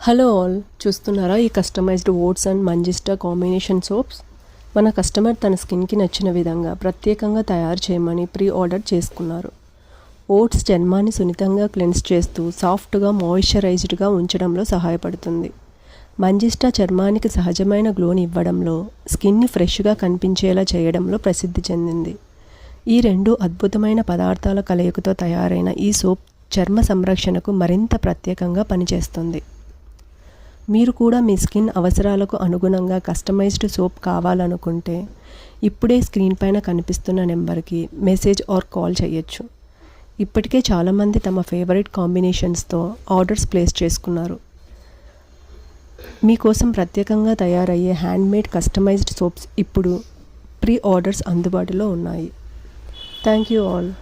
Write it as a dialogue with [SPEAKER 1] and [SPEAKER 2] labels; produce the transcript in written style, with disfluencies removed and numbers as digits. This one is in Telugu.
[SPEAKER 1] హలో ఆల్, చూస్తున్నారా ఈ customised oats and manjistha combination soaps? మన కస్టమర్ తన స్కిన్కి నచ్చిన విధంగా ప్రత్యేకంగా తయారు చేయమని ప్రీ ఆర్డర్ చేసుకున్నారు. ఓట్స్ చర్మాన్ని సున్నితంగా క్లెన్స్ చేస్తూ సాఫ్ట్గా మాయిశ్చరైజ్డ్గా ఉంచడంలో సహాయపడుతుంది. మంజిస్టా చర్మానికి సహజమైన గ్లోని ఇవ్వడంలో, స్కిన్ని ఫ్రెష్గా కనిపించేలా చేయడంలో ప్రసిద్ధి చెందింది. ఈ రెండు అద్భుతమైన పదార్థాల కలయికతో తయారైన ఈ సోప్ చర్మ సంరక్షణకు మరింత ప్రత్యేకంగా పనిచేస్తుంది. మీరు కూడా మీ స్కిన్ అవసరాలకు అనుగుణంగా కస్టమైజ్డ్ సోప్ కావాలనుకుంటే ఇప్పుడే స్క్రీన్ పైన కనిపిస్తున్న నెంబర్కి మెసేజ్ ఆర్ కాల్ చేయొచ్చు. ఇప్పటికే చాలామంది తమ ఫేవరెట్ కాంబినేషన్స్తో ఆర్డర్స్ ప్లేస్ చేసుకున్నారు. మీకోసం ప్రత్యేకంగా తయారయ్యే హ్యాండ్మేడ్ కస్టమైజ్డ్ సోప్స్ ఇప్పుడు ప్రీ ఆర్డర్స్ అందుబాటులో ఉన్నాయి. Thank you all.